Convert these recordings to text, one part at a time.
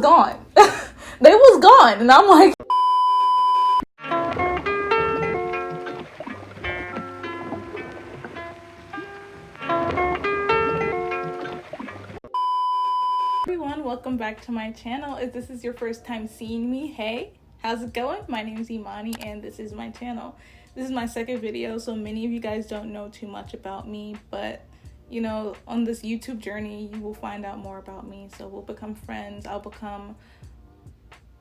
gone. They was gone, and I'm like, everyone, welcome back to my channel. If this is your first time seeing me, hey, how's it going? My name is Imani and this is my channel. This is my second video, so many of you guys don't know too much about me, but you know, on this YouTube journey you will find out more about me. So we'll become friends, I'll become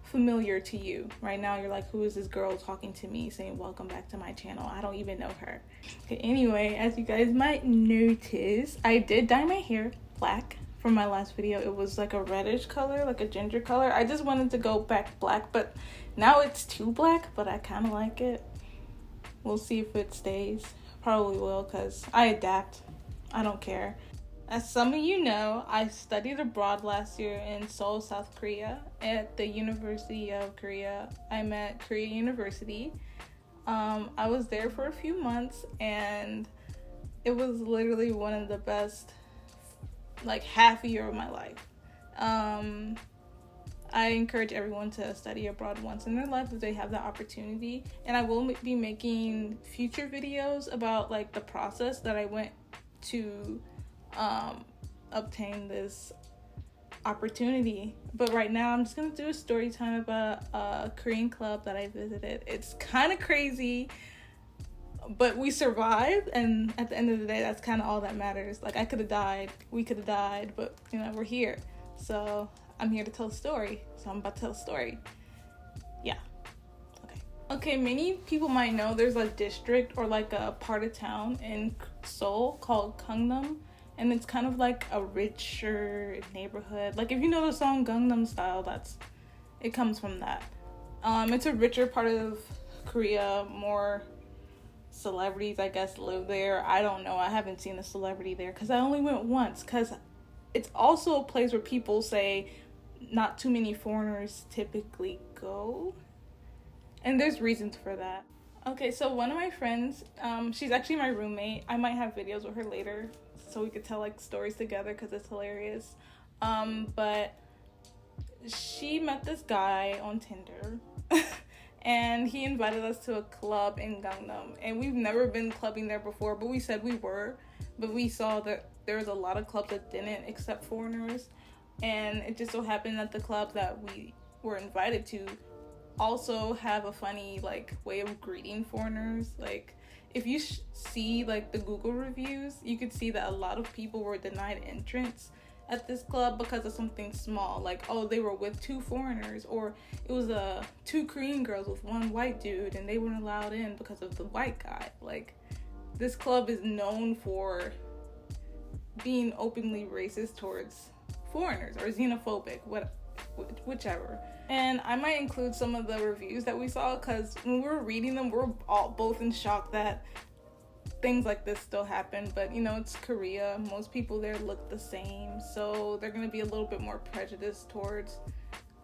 familiar to you. Right now you're like, who is this girl talking to me saying welcome back to my channel? I don't even know her. Okay, anyway, as you guys might notice, I did dye my hair black. From my last video, it was like a reddish color, like a ginger color. I just wanted to go back black, but now it's too black, but I kind of like it. We'll see if it stays. Probably will, because I adapt. I don't care. As some of you know, I studied abroad last year in Seoul, South Korea at the University of Korea. I'm at Korea University. I was there for a few months and it was literally one of the best like half a year of my life. I encourage everyone to study abroad once in their life if they have the opportunity, and I will be making future videos about like the process that I went to obtain this opportunity. But right now I'm just gonna do a story time about a Korean club that I visited. It's kind of crazy, but we survived, and at the end of the day, that's kind of all that matters. Like, I could have died, we could have died, but you know, we're here. So I'm here to tell a story. So I'm about to tell a story. Yeah. Okay, many people might know there's a district or like a part of town in Seoul called Gangnam, and it's kind of like a richer neighborhood. Like, if you know the song Gangnam Style, it comes from that. It's a richer part of Korea. More celebrities, I guess, live there. I don't know, I haven't seen a celebrity there because I only went once, because it's also a place where people say not too many foreigners typically go, and there's reasons for that. Okay, so one of my friends, she's actually my roommate. I might have videos with her later so we could tell like stories together because it's hilarious. But she met this guy on Tinder and he invited us to a club in Gangnam, and we've never been clubbing there before, but we said we were, but we saw that there was a lot of clubs that didn't accept foreigners, and it just so happened that the club that we were invited to also have a funny like way of greeting foreigners. Like, if you see like the Google reviews, you could see that a lot of people were denied entrance at this club because of something small, like, oh, they were with two foreigners, or it was two Korean girls with one white dude and they weren't allowed in because of the white guy. Like, this club is known for being openly racist towards foreigners or xenophobic, whichever. And I might include some of the reviews that we saw, because when we were reading them, we're all both in shock that things like this still happen. But you know, it's Korea, most people there look the same, so they're gonna be a little bit more prejudiced towards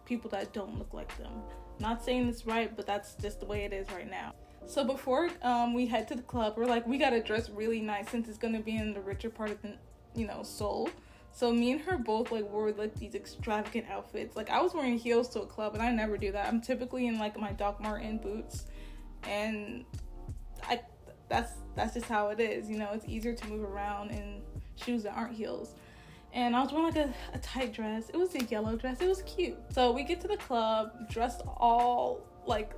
people that don't look like them. Not saying it's right, but that's just the way it is right now. So before we head to the club, we're like, we gotta dress really nice since it's gonna be in the richer part of the, you know, Seoul. So me and her both like wore like these extravagant outfits. Like, I was wearing heels to a club and I never do that. I'm typically in like my Doc Marten boots, and that's just how it is, you know. It's easier to move around in shoes that aren't heels. And I was wearing like a tight dress. It was a yellow dress. It was cute. So we get to the club dressed all like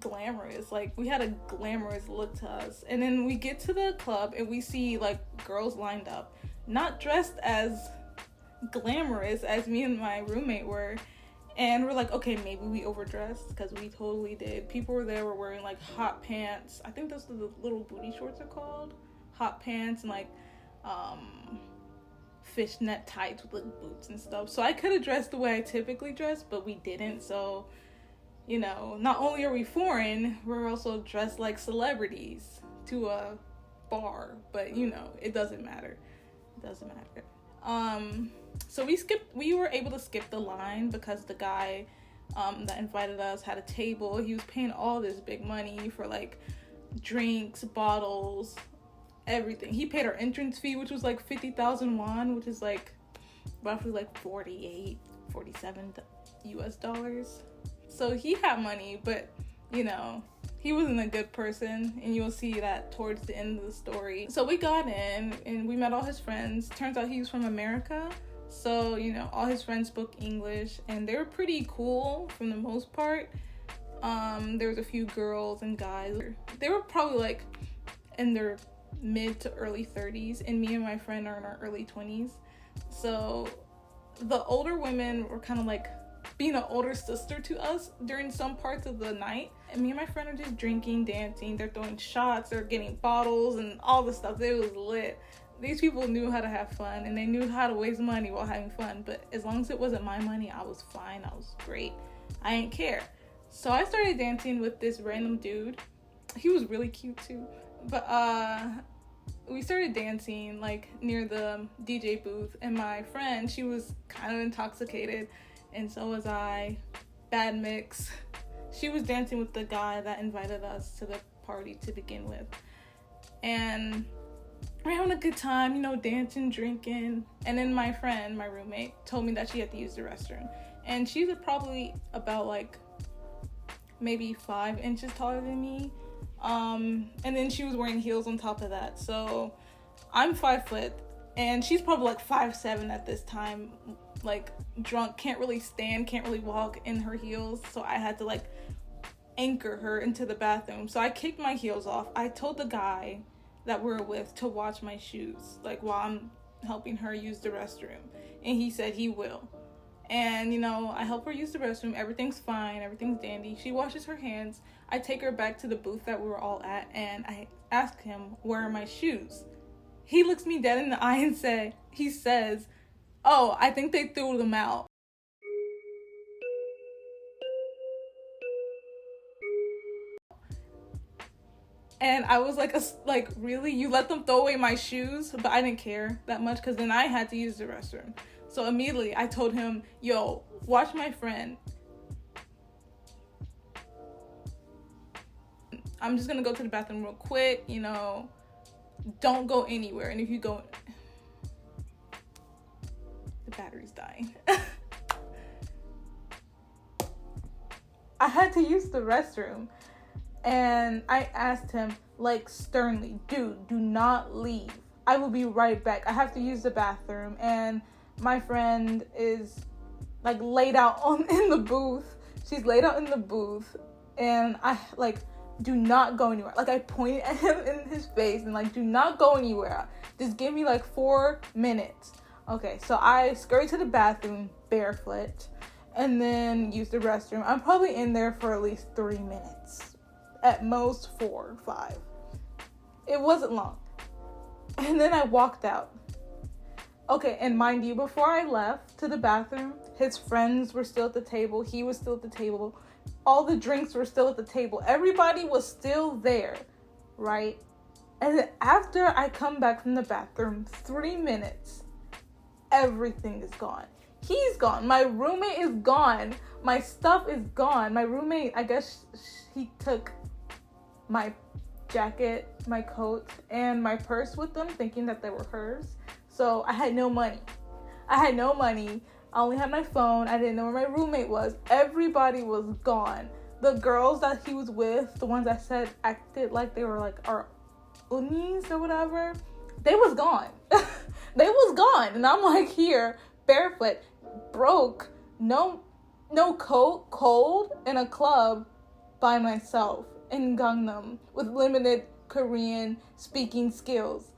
glamorous. Like, we had a glamorous look to us. And then we get to the club and we see like girls lined up, not dressed as glamorous as me and my roommate were. And we're like, okay, maybe we overdressed, because we totally did. People were there, were wearing like hot pants. I think those are the little booty shorts are called. Hot pants and like fishnet tights with like boots and stuff. So I could have dressed the way I typically dress, but we didn't. So, you know, not only are we foreign, we're also dressed like celebrities to a bar. But you know, it doesn't matter. It doesn't matter. So we were able to skip the line because the guy that invited us had a table. He was paying all this big money for like drinks, bottles, everything. He paid our entrance fee, which was like 50,000 won, which is like roughly like 47 US dollars. So he had money, but you know, he wasn't a good person, and you'll see that towards the end of the story. So we got in and we met all his friends. Turns out he was from America, so you know, all his friends spoke English and they were pretty cool for the most part. There was a few girls and guys. They were probably like in their mid to early 30s, and me and my friend are in our early 20s. So the older women were kind of like being an older sister to us during some parts of the night. And me and my friend are just drinking, dancing, they're throwing shots, they're getting bottles and all the stuff. It was lit. These people knew how to have fun, and they knew how to waste money while having fun. But as long as it wasn't my money, I was fine. I was great. I didn't care. So I started dancing with this random dude. He was really cute too. But we started dancing like near the DJ booth, and my friend, she was kind of intoxicated, and so was I. Bad mix. She was dancing with the guy that invited us to the party to begin with. And we're having a good time, you know, dancing, drinking. And then my friend, my roommate, told me that she had to use the restroom. And she's probably about like maybe 5 inches taller than me. And then she was wearing heels on top of that. So I'm 5 foot and she's probably like 5'7" at this time, like drunk, can't really stand, can't really walk in her heels. So I had to like anchor her into the bathroom. So I kicked my heels off. I told the guy that we were with to watch my shoes, like while I'm helping her use the restroom. And he said he will. And, you know, I help her use the restroom. Everything's fine. Everything's dandy. She washes her hands. I take her back to the booth that we were all at, and I ask him, where are my shoes? He looks me dead in the eye and he says, oh, I think they threw them out. And I was like, really? You let them throw away my shoes? But I didn't care that much because then I had to use the restroom. So immediately I told him, yo, watch my friend. I'm just going to go to the bathroom real quick, you know, don't go anywhere. And if you go, the battery's dying. I had to use the restroom. And I asked him, like, sternly, dude, do not leave. I will be right back. I have to use the bathroom. And my friend is, like, laid out in the booth. She's laid out in the booth. And I, like, do not go anywhere. Like, I pointed at him in his face and, like, do not go anywhere. Just give me, like, 4 minutes. Okay, so I scurried to the bathroom barefoot and then used the restroom. I'm probably in there for at least 3 minutes. At most 4 or 5. It wasn't long. And then I walked out. Okay, and mind you, before I left to the bathroom, his friends were still at the table. He was still at the table. All the drinks were still at the table. Everybody was still there, right? And then after I come back from the bathroom, 3 minutes, everything is gone. He's gone. My roommate is gone. My stuff is gone. My roommate, I guess he took my jacket, my coat, and my purse with them, thinking that they were hers. So I had no money. I only had my phone. I didn't know where my roommate was. Everybody was gone. The girls that he was with, the ones I said acted like they were like our unis or whatever, they was gone. They was gone. And I'm like here, barefoot, broke, no coat, cold, in a club by myself in Gangnam with limited Korean speaking skills.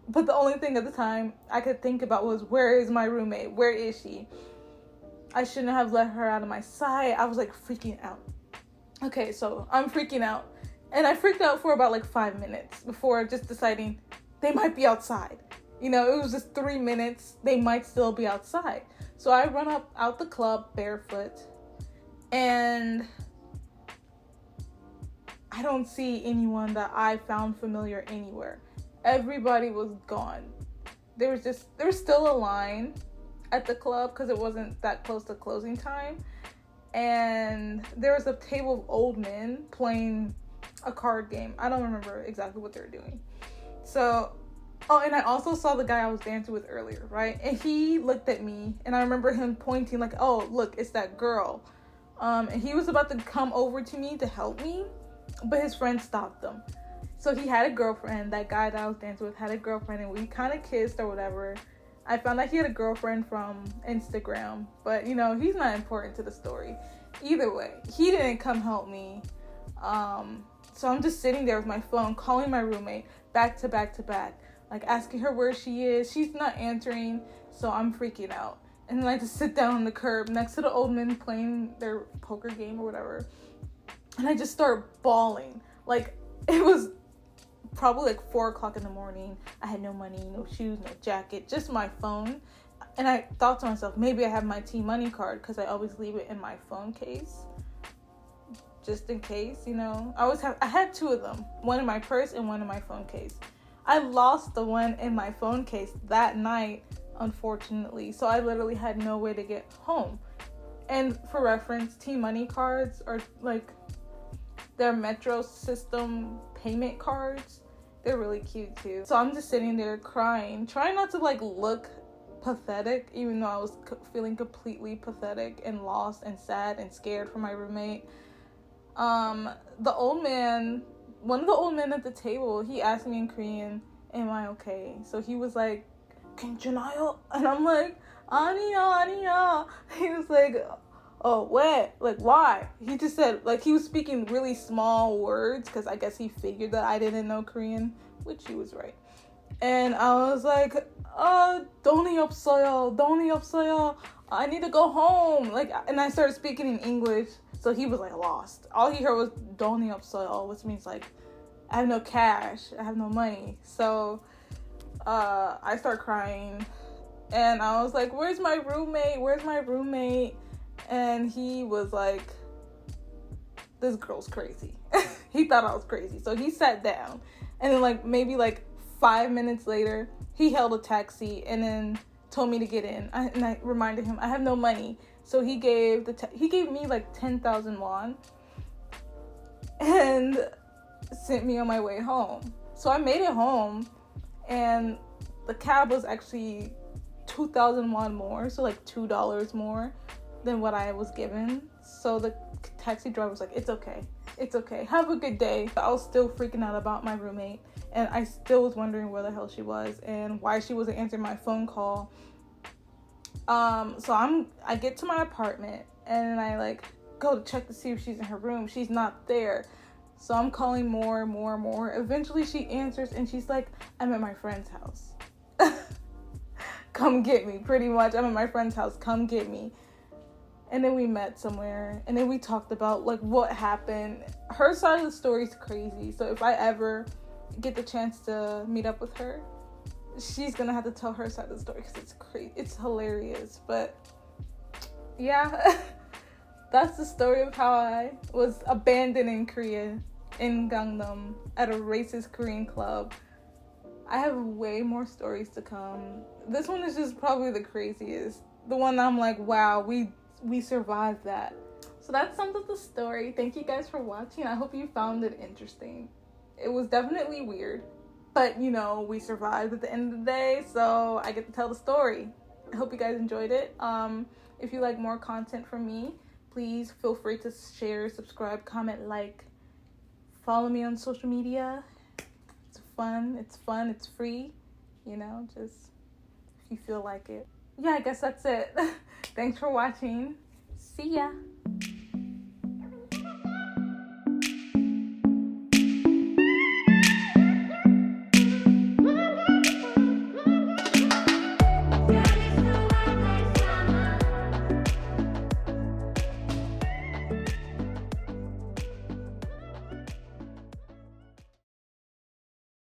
But the only thing at the time I could think about was, where is my roommate? Where is she? I shouldn't have let her out of my sight. I was like freaking out. Okay, so I'm freaking out. And I freaked out for about like 5 minutes before just deciding they might be outside. You know, it was just 3 minutes. They might still be outside. So I run out the club barefoot, and I don't see anyone that I found familiar anywhere. Everybody was gone. There was still a line at the club because it wasn't that close to closing time. And there was a table of old men playing a card game. I don't remember exactly what they were doing. So Oh, and I also saw the guy I was dancing with earlier, right? And he looked at me, and I remember him pointing like, "Oh, look, it's that girl." And he was about to come over to me to help me, but his friend stopped him. So he had a girlfriend. That guy that I was dancing with had a girlfriend, and we kind of kissed or whatever. I found out he had a girlfriend from Instagram, but you know, he's not important to the story. Either way, he didn't come help me. So I'm just sitting there with my phone, calling my roommate back to back to back, like asking her where she is. She's not answering, so I'm freaking out. And then I just sit down on the curb next to the old men playing their poker game or whatever. And I just start bawling. Like, it was probably like 4 o'clock in the morning. I had no money, no shoes, no jacket, just my phone. And I thought to myself, maybe I have my T-Money card because I always leave it in my phone case. Just in case, you know. I had 2 of them. One in my purse and one in my phone case. I lost the one in my phone case that night, unfortunately. So I literally had no way to get home. And for reference, T-Money cards are like, they're Metro system payment cards. They're really cute too. So I'm just sitting there crying, trying not to like look pathetic, even though I was feeling completely pathetic and lost and sad and scared for my roommate. The old man, one of the old men at the table, he asked me in Korean, "Am I okay?" So he was like, "괜찮아요?" And I'm like, "아니야, 아니야." He was like, "Oh, what? Like, why?" He just said, like, he was speaking really small words because I guess he figured that I didn't know Korean, which he was right. And I was like, 돈이 없어요, 돈이 없어요. I need to go home. Like, and I started speaking in English. So he was like lost. All he heard was 돈이 없어요, which means like, I have no cash, I have no money. So I start crying, and I was like, "Where's my roommate? Where's my roommate?" And he was like, "This girl's crazy." He thought I was crazy. So he sat down, and then like maybe like 5 minutes later, he hailed a taxi and then told me to get in. And I reminded him I have no money. So he gave me like 10,000 won and sent me on my way home. So I made it home, and the cab was actually 2,000 won more, so like $2 more than what I was given. So the taxi driver was like, it's okay, have a good day. I was still freaking out about my roommate, and I still was wondering where the hell she was and why she wasn't answering my phone call. So I get to my apartment, and I like go to check to see if she's in her room. She's not there. So I'm calling more. Eventually she answers, and she's like, "I'm at my friend's house." Come get me, pretty much. I'm at my friend's house, come get me. And then we met somewhere, and then we talked about like what happened. Her side of the story is crazy. So if I ever get the chance to meet up with her, she's gonna have to tell her side of the story because it's crazy. It's hilarious. But yeah, that's the story of how I was abandoned in Korea, in Gangnam, at a racist Korean club. I have way more stories to come. This one is just probably the craziest. The one that I'm like, wow, we survived that. So that sums up the story. Thank you guys for watching. I hope you found it interesting. It was definitely weird, but you know, we survived at the end of the day, so I get to tell the story. I hope you guys enjoyed it. If you like more content from me, please feel free to share, subscribe, comment, like, follow me on social media. It's fun, it's free, you know, just if you feel like it. Yeah, I guess that's it. Thanks for watching. See ya.